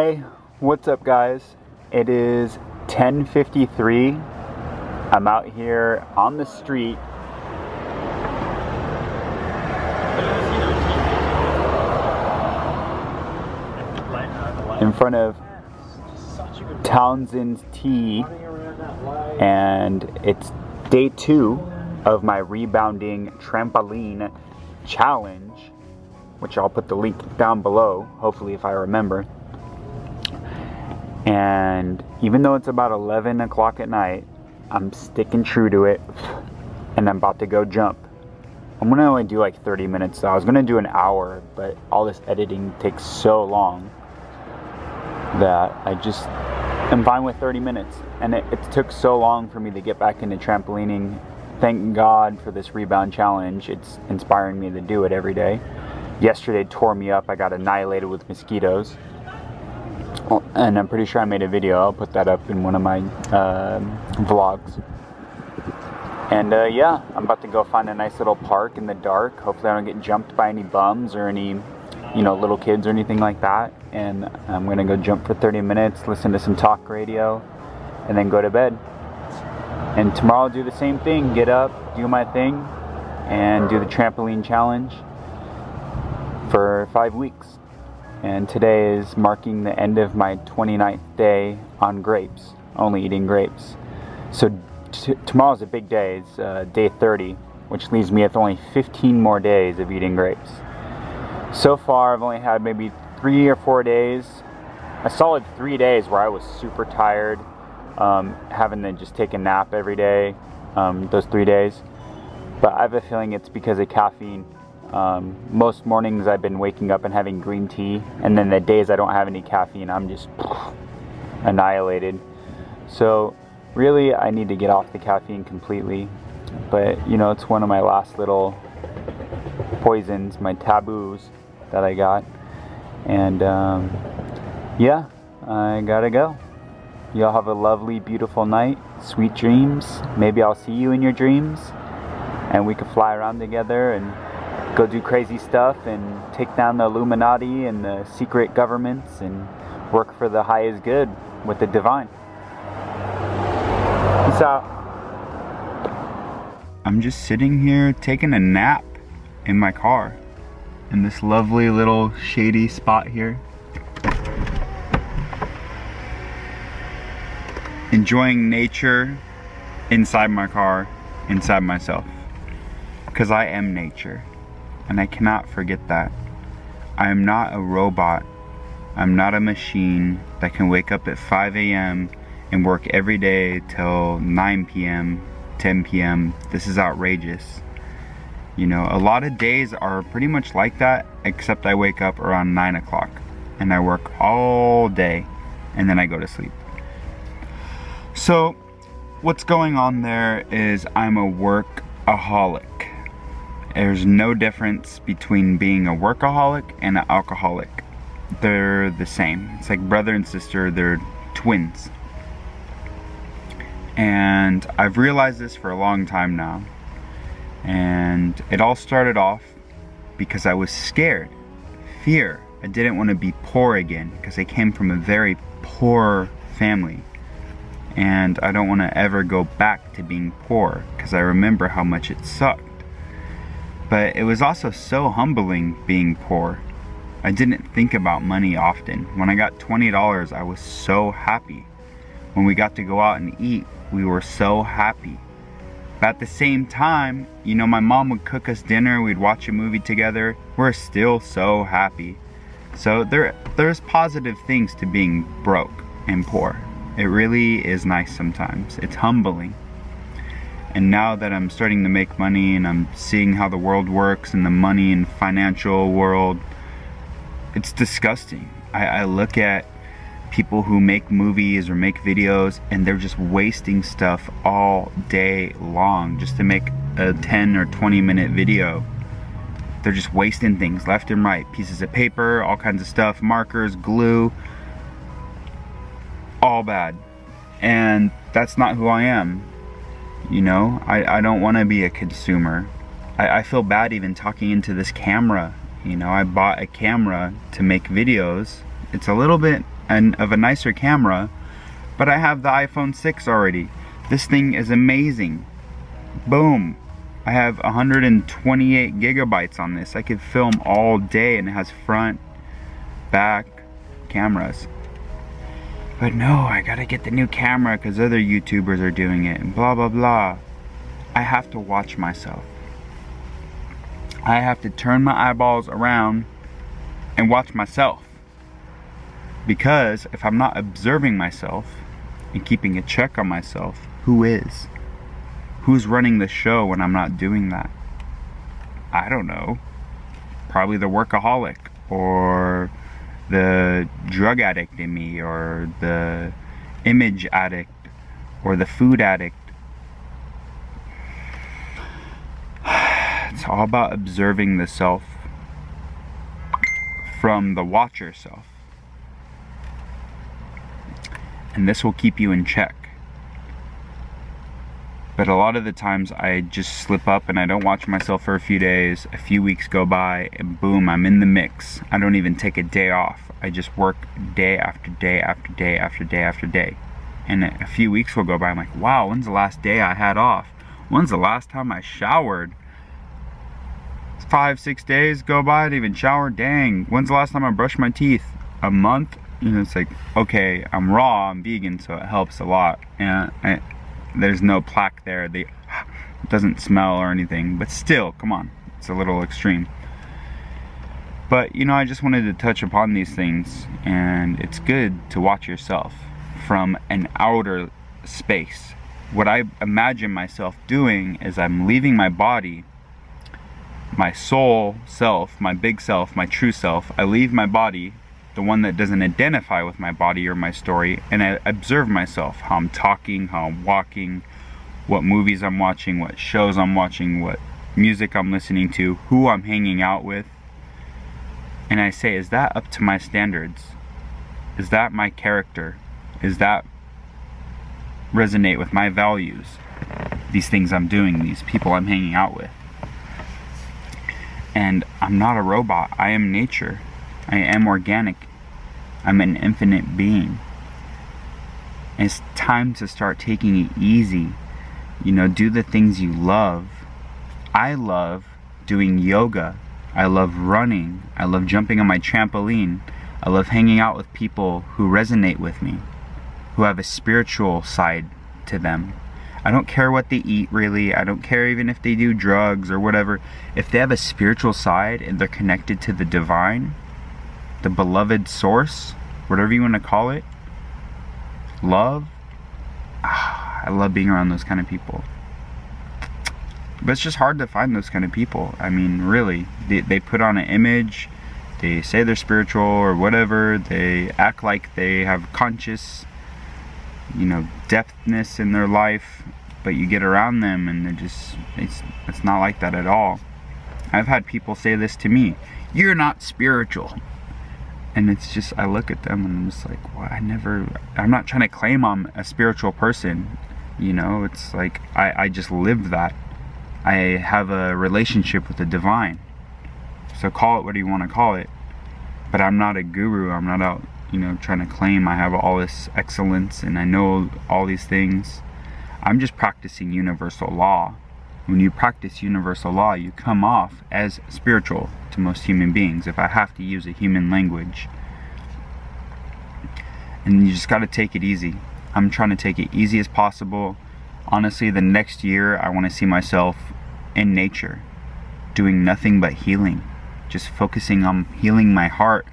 Hey, what's up guys? It is 10:53. I'm out here on the street in front of Townsend's Tea, and it's day 2 of my rebounding trampoline challenge, which I'll put the link down below, hopefully, if I remember. And even though it's about 11 o'clock at night, I'm sticking true to it, and I'm about to go jump. I'm gonna only do like 30 minutes though. I was gonna do an hour, but all this editing takes so long that I'm fine with 30 minutes. And it took so long for me to get back into trampolining. Thank God for this rebound challenge. It's inspiring me to do it every day. Yesterday tore me up. I got annihilated with mosquitoes. And I'm pretty sure I made a video. I'll put that up in one of my vlogs. And yeah, I'm about to go find a nice little park in the dark. Hopefully I don't get jumped by any bums or any, little kids or anything like that. And I'm gonna go jump for 30 minutes, listen to some talk radio, and then go to bed. And tomorrow I'll do the same thing. Get up, do my thing, and do the trampoline challenge for 5 weeks. And today is marking the end of my 29th day on grapes, only eating grapes. So tomorrow's a big day. It's day 30, which leaves me with only 15 more days of eating grapes. So far, I've only had maybe 3 or 4 days, a solid 3 days where I was super tired, having to just take a nap every day, those 3 days. But I have a feeling it's because of caffeine. Most mornings I've been waking up and having green tea, and then the days I don't have any caffeine, I'm just annihilated. So really I need to get off the caffeine completely, but it's one of my last little poisons, my taboos that I got. And yeah, I gotta go. Y'all have a lovely, beautiful night, sweet dreams. Maybe I'll see you in your dreams and we could fly around together and go do crazy stuff and take down the Illuminati and the secret governments and work for the highest good with the divine. Peace out. I'm just sitting here taking a nap in my car in this lovely little shady spot here. Enjoying nature inside my car, inside myself. Because I am nature. And I cannot forget that. I am not a robot. I'm not a machine that can wake up at 5 a.m. and work every day till 9 p.m., 10 p.m. This is outrageous. A lot of days are pretty much like that, except I wake up around 9 o'clock and I work all day and then I go to sleep. So what's going on there is I'm a workaholic. There's no difference between being a workaholic and an alcoholic. They're the same. It's like brother and sister, they're twins. And I've realized this for a long time now. And it all started off because I was scared. Fear. I didn't want to be poor again because I came from a very poor family. And I don't want to ever go back to being poor because I remember how much it sucked. But it was also so humbling being poor. I didn't think about money often. When I got $20, I was so happy. When we got to go out and eat, we were so happy. But at the same time, my mom would cook us dinner, we'd watch a movie together. We're still so happy. So there's positive things to being broke and poor. It really is nice sometimes. It's humbling. And now that I'm starting to make money and I'm seeing how the world works and the money and financial world, it's disgusting. I look at people who make movies or make videos and they're just wasting stuff all day long just to make a 10 or 20 minute video. They're just wasting things left and right. Pieces of paper, all kinds of stuff, markers, glue, all bad. And that's not who I am. I don't want to be a consumer. I feel bad even talking into this camera. I bought a camera to make videos. It's a little bit of a nicer camera, but I have the iPhone 6 already. This thing is amazing. Boom. I have 128 gigabytes on this. I could film all day, and it has front, back cameras. But no, I gotta get the new camera because other YouTubers are doing it and blah blah blah. I have to watch myself. I have to turn my eyeballs around and watch myself. Because if I'm not observing myself and keeping a check on myself, who is? Who's running the show when I'm not doing that? I don't know. Probably the workaholic, or the drug addict in me, or the image addict, or the food addict. It's all about observing the self from the watcher self. And this will keep you in check. But a lot of the times I just slip up and I don't watch myself for a few days, a few weeks go by, and boom, I'm in the mix. I don't even take a day off. I just work day after day after day after day after day. And a few weeks will go by, I'm like, wow, when's the last day I had off? When's the last time I showered? 5-6 days go by, I didn't even shower, dang. When's the last time I brushed my teeth? A month? You know, it's like, okay, I'm raw, I'm vegan, so it helps a lot. And there's no plaque there. It doesn't smell or anything, but still, come on, it's a little extreme. But you know, I just wanted to touch upon these things, and it's good to watch yourself from an outer space. What I imagine myself doing is I'm leaving my body, my soul self, my big self, my true self. I leave my body, the one that doesn't identify with my body or my story, and I observe myself, how I'm talking, how I'm walking, what movies I'm watching, what shows I'm watching, what music I'm listening to, who I'm hanging out with. And I say, is that up to my standards? Is that my character? Is that resonate with my values? These things I'm doing, these people I'm hanging out with. And I'm not a robot. I am nature. I am organic. I'm an infinite being. And it's time to start taking it easy. You know, do the things you love. I love doing yoga. I love running. I love jumping on my trampoline. I love hanging out with people who resonate with me, who have a spiritual side to them. I don't care what they eat, really. I don't care even if they do drugs or whatever. If they have a spiritual side and they're connected to the divine, the beloved source, whatever you want to call it, love, I love being around those kind of people. But it's just hard to find those kind of people. I mean, really, they put on an image, they say they're spiritual or whatever, they act like they have conscious, you know, depthness in their life, but you get around them and they're just, it's not like that at all. I've had people say this to me, you're not spiritual. And it's just, I look at them and I'm just like, well, I'm not trying to claim I'm a spiritual person. You know, it's like, I just live that. I have a relationship with the divine. So call it what you want to call it. But I'm not a guru. I'm not out, you know, trying to claim I have all this excellence and I know all these things. I'm just practicing universal law. When you practice universal law, you come off as spiritual to most human beings, if I have to use a human language. And you just got to take it easy. I'm trying to take it easy as possible. Honestly, the next year, I want to see myself in nature, doing nothing but healing. Just focusing on healing my heart,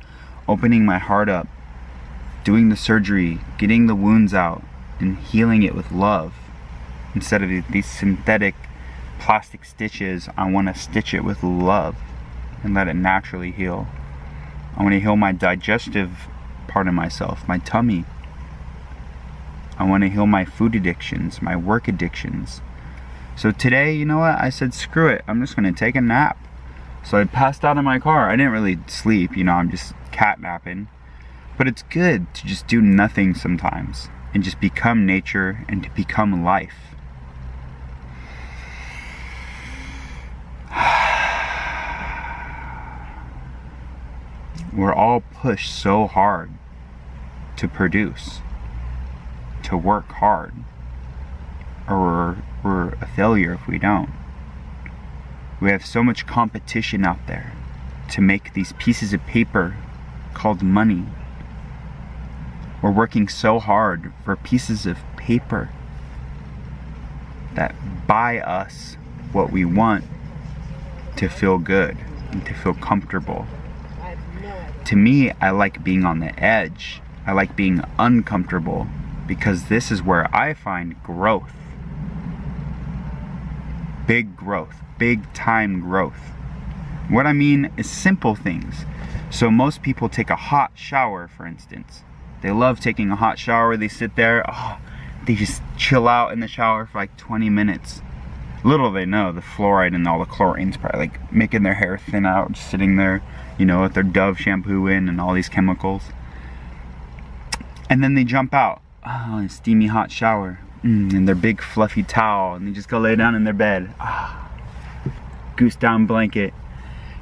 opening my heart up, doing the surgery, getting the wounds out, and healing it with love. Instead of these synthetic plastic stitches, I want to stitch it with love and let it naturally heal. I want to heal my digestive part of myself, my tummy. I want to heal my food addictions, my work addictions. So today, you know what? I said, screw it. I'm just going to take a nap. So I passed out in my car. I didn't really sleep, you know, I'm just catnapping. But it's good to just do nothing sometimes and just become nature and to become life. We're all pushed so hard to produce, to work hard, or we're a failure if we don't. We have so much competition out there to make these pieces of paper called money. We're working so hard for pieces of paper that buy us what we want to feel good and to feel comfortable. To me, I like being on the edge. I like being uncomfortable because this is where I find growth. Big growth, big time growth. What I mean is simple things. So most people take a hot shower, for instance. They love taking a hot shower. They sit there, they just chill out in the shower for like 20 minutes. Little they know, the fluoride and all the chlorine's probably like making their hair thin out, just sitting there, you know, with their Dove shampoo in and all these chemicals. And then they jump out, a steamy hot shower, and their big fluffy towel, and they just go lay down in their bed. Goose down blanket.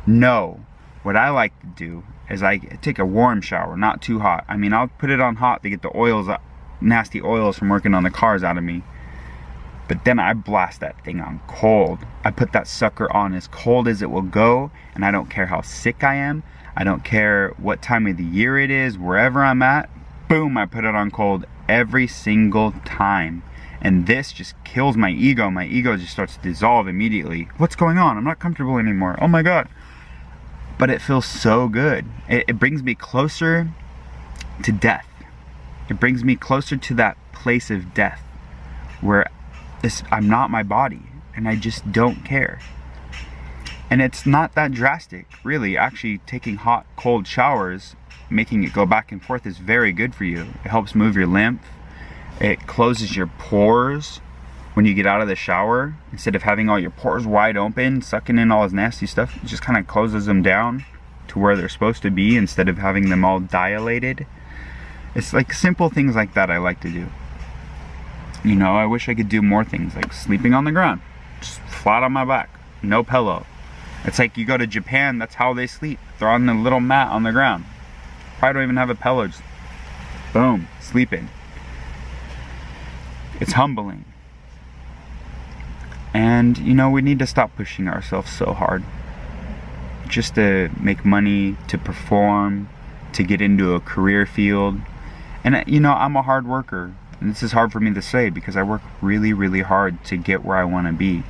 No, what I like to do is I take a warm shower, not too hot. I mean, I'll put it on hot to get the oils, nasty oils from working on the cars out of me. But then I blast that thing on cold. I put that sucker on as cold as it will go, and I don't care how sick I am. I don't care what time of the year it is, wherever I'm at. Boom, I put it on cold every single time. And this just kills my ego. My ego just starts to dissolve immediately. What's going on? I'm not comfortable anymore. Oh my God. But it feels so good. It brings me closer to death. It brings me closer to that place of death where I'm not my body and I just don't care. And it's not that drastic, really. Actually, taking hot, cold showers, making it go back and forth is very good for you. It helps move your lymph. It closes your pores when you get out of the shower. Instead of having all your pores wide open, sucking in all this nasty stuff, it just kind of closes them down to where they're supposed to be instead of having them all dilated. It's like simple things like that I like to do. You know, I wish I could do more things like sleeping on the ground, just flat on my back, no pillow. It's like you go to Japan, that's how they sleep. They're on the little mat on the ground. Probably don't even have a pillow, just boom, sleeping. It's humbling. And you know, we need to stop pushing ourselves so hard just to make money, to perform, to get into a career field. And you know, I'm a hard worker, and this is hard for me to say because I work really, really hard to get where I want to be.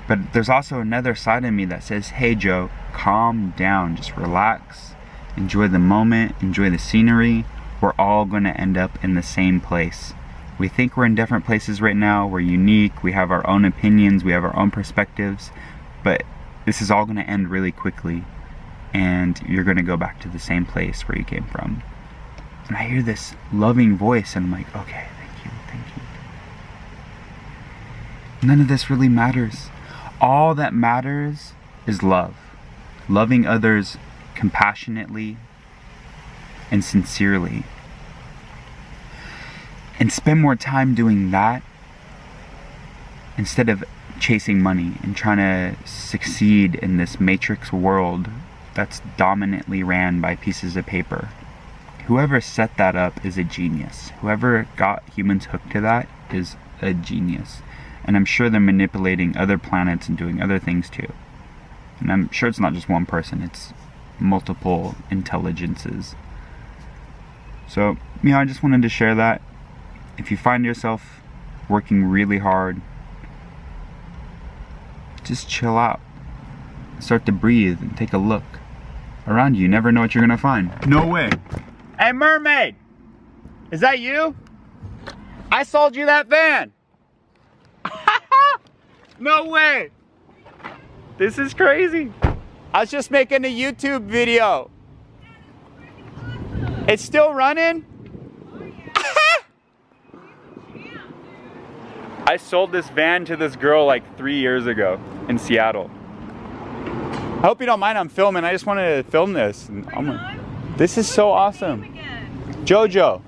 But there's also another side of me that says, hey Joe, calm down, just relax, enjoy the moment, enjoy the scenery. We're all going to end up in the same place. We think we're in different places right now, we're unique, we have our own opinions, we have our own perspectives, but this is all going to end really quickly, and you're going to go back to the same place where you came from. And I hear this loving voice, and I'm like, okay, thank you, thank you. None of this really matters. All that matters is love. Loving others compassionately and sincerely. And spend more time doing that instead of chasing money and trying to succeed in this matrix world that's dominantly ran by pieces of paper. Whoever set that up is a genius. Whoever got humans hooked to that is a genius. And I'm sure they're manipulating other planets and doing other things too. And I'm sure it's not just one person, it's multiple intelligences. So, you know, I just wanted to share that. If you find yourself working really hard, just chill out. Start to breathe and take a look around you. You never know what you're gonna find. No way. Hey mermaid! Is that you? I sold you that van! No way! This is crazy. I was just making a YouTube video. It's still running? I sold this van to this girl like 3 years ago in Seattle. I hope you don't mind I'm filming. I just wanted to film this. This is so awesome. Jojo.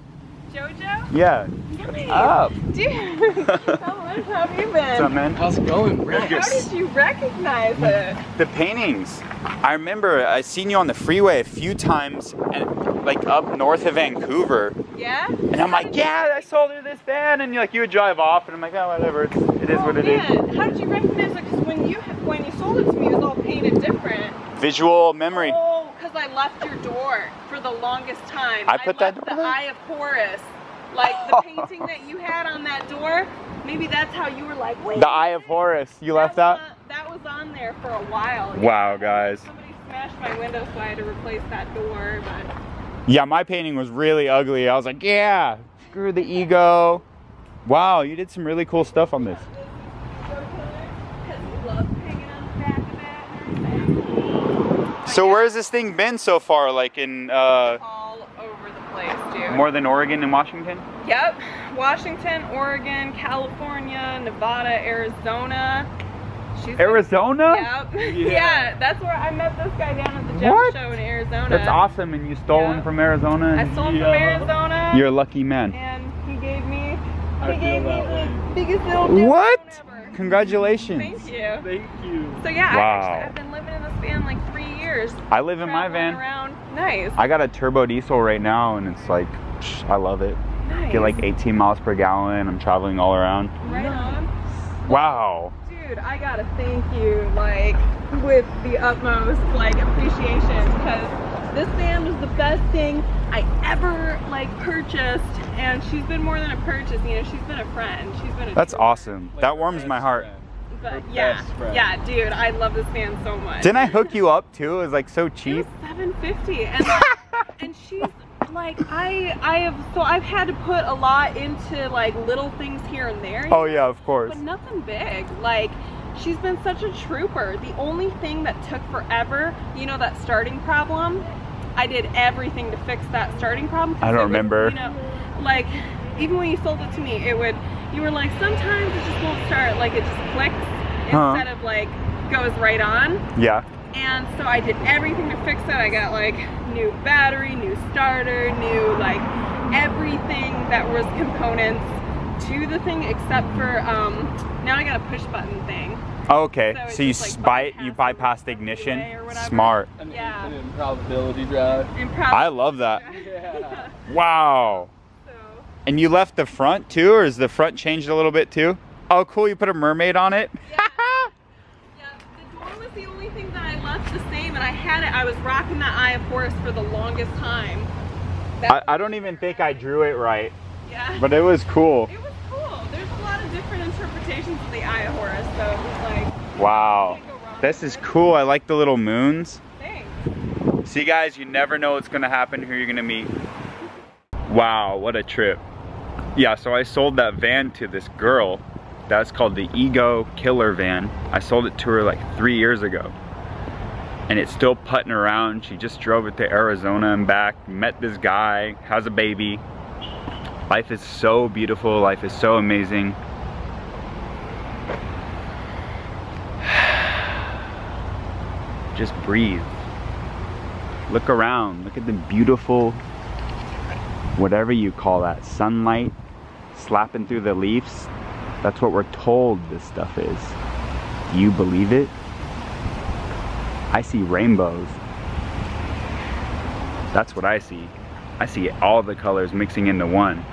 Jojo? Yeah. Nice. Up. Dude, how have you been? What's up, man? How's it going? How did you recognize it? The paintings. I remember I seen you on the freeway a few times, and like up north of Vancouver. Yeah? And I'm like, yeah, I sold her this van, and you would drive off, and I'm like, oh, whatever, it is what it is. How did you recognize it? Because when you sold it to me, it was all painted different. Visual memory. Oh, because I left your door for the longest time. I put that left door the there? Eye of Horus. Like the painting that you had on that door, maybe that's how you were like, wait. The Eye of Horus, you left that? That was on there for a while. Wow, guys. Somebody smashed my window, so I had to replace that door, but... Yeah, my painting was really ugly. I was like, yeah, screw the ego. Wow, you did some really cool stuff on this. So where's this thing been so far? Like in all over the place, dude. more than Oregon and Washington? Yep. Washington, Oregon, California, Nevada, Arizona. Arizona? Yep. Yeah, that's where I met this guy down at the gem show in Arizona. That's awesome, and you stole him from Arizona? I stole him from Arizona. You're a lucky man. And he gave me the biggest little gem What? ever. Congratulations. Thank you. Thank you. So yeah, Wow. I've been living in this van like 3 years. I live in my van. Around. Nice. I got a turbo diesel right now, and it's like, I love it. Nice. Get like 18 miles per gallon. I'm traveling all around. Right on. Wow. Dude, I gotta thank you, like, with the utmost, like, appreciation, because this van was the best thing I ever, like, purchased, and she's been more than a purchase, you know, she's been a friend, she's been a That's true awesome. Like That warms my heart. friend. But Her yeah, best friend. yeah, dude, I love this van so much. Didn't I hook you up too? It was like so It cheap. was $750, and and she's like, I've had to put a lot into like little things here and there. Oh yeah, of course. But nothing big. Like, she's been such a trooper. The only thing that took forever, you know, that starting problem, I did everything to fix that starting problem. I don't remember. You know, like, even when you sold it to me, you were like, sometimes it just won't start, like it just clicks instead of like goes right on. Yeah. And so I did everything to fix it. I got like new battery, new starter, new like everything that was components to the thing except for now I got a push button thing. Okay, So so you it's just, like, bypass the ignition. relay or whatever. Smart. Yeah. An improbability drive. I love that. Yeah. Wow. So, And you left the front too, or is the front changed a little bit too? Oh, cool. You put a mermaid on it. yeah. Yeah, the door was the only thing that I left the same, and I was rocking that Eye of Horus for the longest time. I don't even think I drew it right, Yeah. but it was cool. It was cool. There's a lot of different interpretations of the Eye of Horus, so it was like, Wow. can't go wrong This with is it. cool. I like the little moons. Thanks. See guys, you never know what's gonna happen, who you're gonna meet. Wow, what a trip. Yeah, so I sold that van to this girl. That's called the Ego Killer van. I sold it to her like 3 years ago. And it's still putting around. She just drove it to Arizona and back, met this guy, has a baby. Life is so beautiful, life is so amazing. Just breathe. Look around, look at the beautiful, whatever you call that, sunlight slapping through the leaves. That's what we're told this stuff is. Do you believe it? I see rainbows. That's what I see. I see all the colors mixing into one.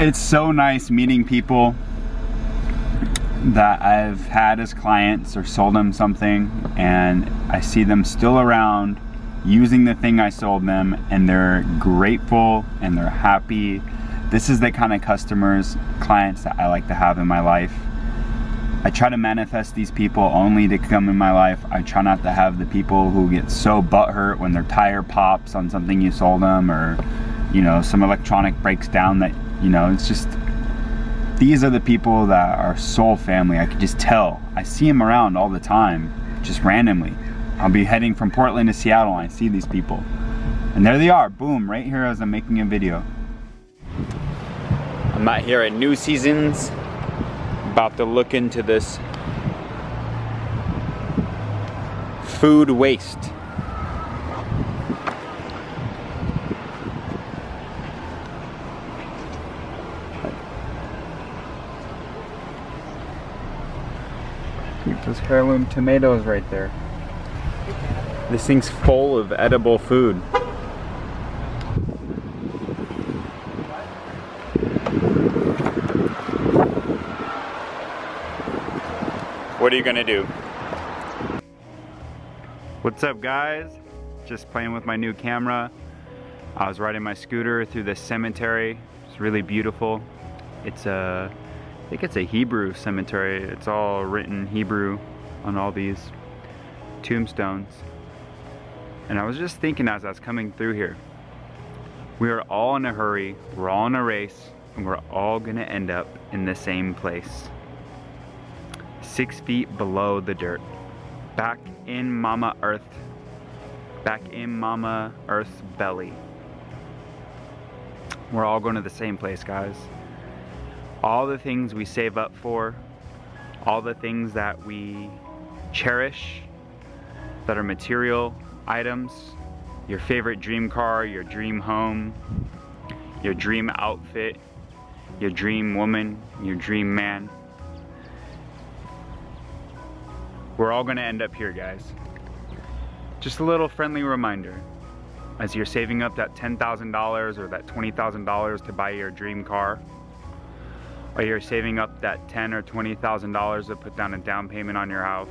It's so nice meeting people that I've had as clients or sold them something, and I see them still around using the thing I sold them, and they're grateful and they're happy. This is the kind of clients that I like to have in my life. I try to manifest these people only to come in my life. I try not to have the people who get so butthurt when their tire pops on something you sold them, or you know, some electronic breaks down that, you know, it's just, these are the people that are soul family. I could just tell. I see them around all the time, just randomly. I'll be heading from Portland to Seattle and I see these people. And there they are, boom, right here as I'm making a video. I'm out here at New Seasons, about to look into this food waste. heirloom tomatoes right there. This thing's full of edible food. What are you gonna do? What's up, guys? Just playing with my new camera. I was riding my scooter through this cemetery. It's really beautiful. It's I think it's a Hebrew cemetery. It's all written Hebrew on all these tombstones. And I was just thinking as I was coming through here, we are all in a hurry, we're all in a race, and we're all gonna end up in the same place. 6 feet below the dirt. Back in Mama Earth. Back in Mama Earth's belly. We're all going to the same place, guys. All the things we save up for, all the things that we cherish, that are material items, your favorite dream car, your dream home, your dream outfit, your dream woman, your dream man. We're all gonna end up here, guys. Just a little friendly reminder. As you're saving up that $10,000 or that $20,000 to buy your dream car, or you're saving up that $10,000 or $20,000 to put down a down payment on your house,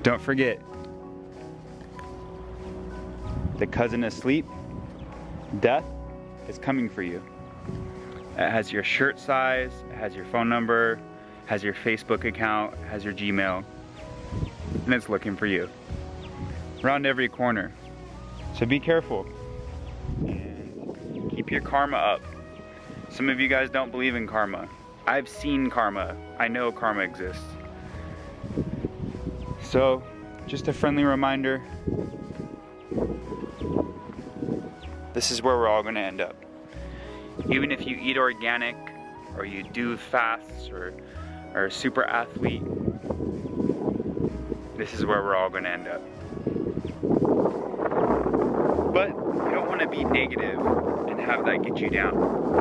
don't forget, the cousin asleep, death, is coming for you. It has your shirt size, it has your phone number, has your Facebook account, has your Gmail, and it's looking for you. Around every corner. So be careful. And keep your karma up. Some of you guys don't believe in karma. I've seen karma. I know karma exists. So, just a friendly reminder. This is where we're all gonna end up. Even if you eat organic, or you do fasts, or are a super athlete, this is where we're all gonna end up. But you don't want to be negative and have that get you down.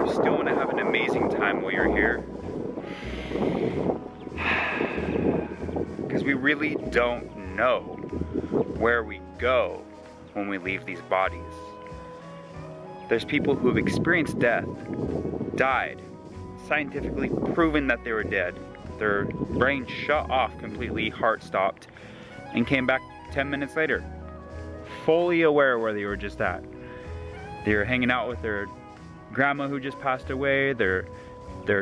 You still want to have an amazing time while you're here. Because we really don't know where we go when we leave these bodies. There's people who have experienced death, died, scientifically proven that they were dead. Their brain shut off completely, heart stopped, and came back 10 minutes later. Fully aware where they were just at. They were hanging out with their grandma who just passed away, their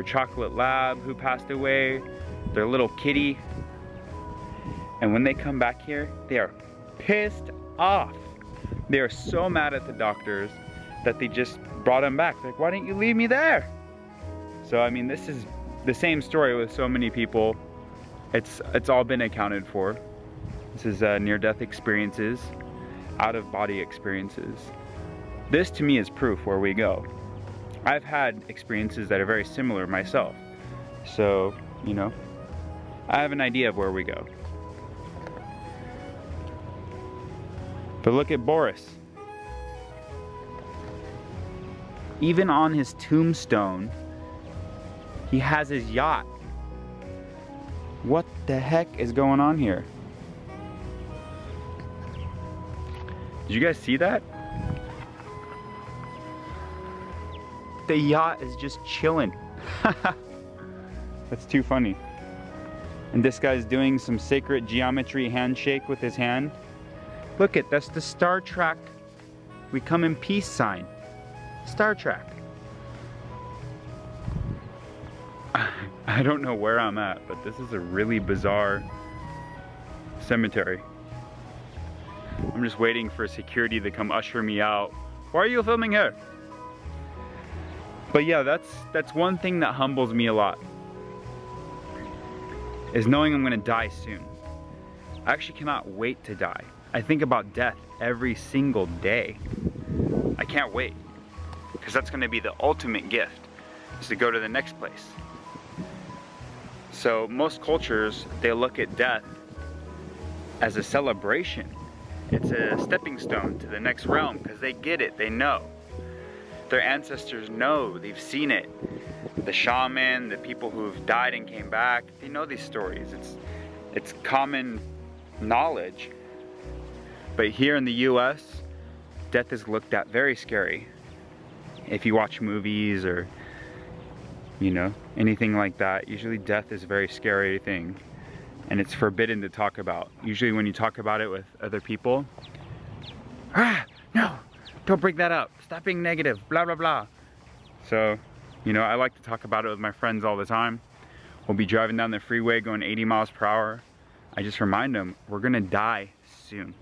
chocolate lab who passed away, their little kitty. And when they come back here, they are pissed off. They are so mad at the doctors that they just brought them back. Like, why didn't you leave me there? So I mean, this is the same story with so many people. It's all been accounted for. This is near-death experiences, out-of-body experiences. This to me is proof where we go. I've had experiences that are very similar myself. So, you know, I have an idea of where we go. But look at Boris. Even on his tombstone, he has his yacht. What the heck is going on here? Did you guys see that? The yacht is just chilling. That's too funny. And this guy's doing some sacred geometry handshake with his hand. Look it, that's the Star Trek "We come in peace" sign. Star Trek. I don't know where I'm at, but this is a really bizarre cemetery. I'm just waiting for security to come usher me out. Why are you filming here? But yeah, that's one thing that humbles me a lot, is knowing I'm gonna die soon. I actually cannot wait to die. I think about death every single day. I can't wait, because that's gonna be the ultimate gift, is to go to the next place. So most cultures, they look at death as a celebration. It's a stepping stone to the next realm, because they get it, they know. Their ancestors know, they've seen it. The shaman, the people who've died and came back, they know these stories. It's common knowledge. But here in the US, death is looked at very scary. If you watch movies or, you know, anything like that, usually death is a very scary thing. And it's forbidden to talk about. Usually when you talk about it with other people, no, don't bring that up. Stop being negative, blah, blah, blah. So, you know, I like to talk about it with my friends all the time. We'll be driving down the freeway going 80 miles per hour. I just remind them, we're gonna die soon.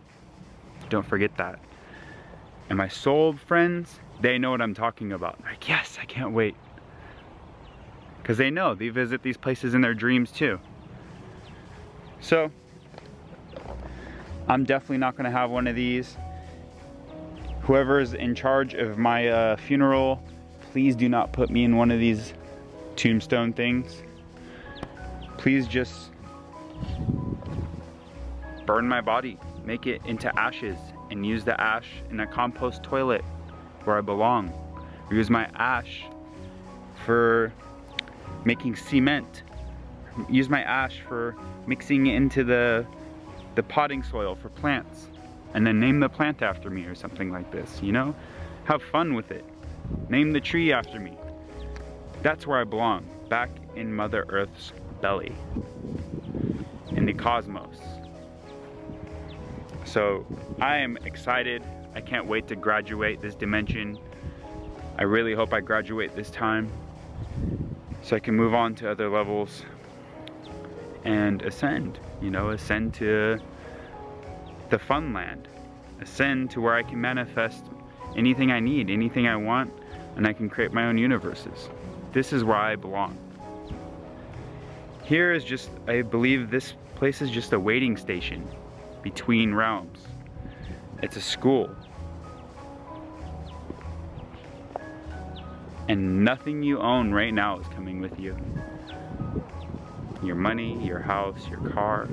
Don't forget that. And my soul friends, they know what I'm talking about. Like, yes, I can't wait. Because they know, they visit these places in their dreams too. So, I'm definitely not gonna have one of these. Whoever's in charge of my funeral, please do not put me in one of these tombstone things. Please just burn my body, make it into ashes, and use the ash in a compost toilet where I belong. Or use my ash for making cement. Use my ash for mixing into the potting soil for plants. And then name the plant after me or something like this, you know? Have fun with it. Name the tree after me. That's where I belong, back in Mother Earth's belly, in the cosmos. So I am excited. I can't wait to graduate this dimension. I really hope I graduate this time so I can move on to other levels and ascend, you know, ascend to the fun land, ascend to where I can manifest anything I need, anything I want, and I can create my own universes. This is where I belong. Here is just, I believe this place is just a waiting station between realms. It's a school. And nothing you own right now is coming with you. Your money, your house, your car,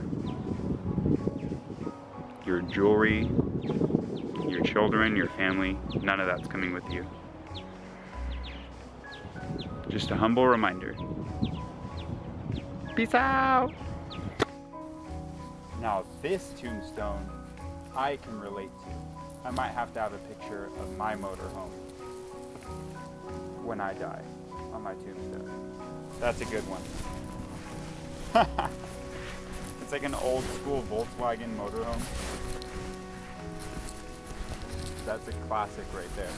your jewelry, your children, your family, none of that's coming with you. Just a humble reminder. Peace out! Now this tombstone, I can relate to. I might have to have a picture of my motorhome when I die on my tombstone. That's a good one. It's like an old school Volkswagen motorhome. That's a classic right there.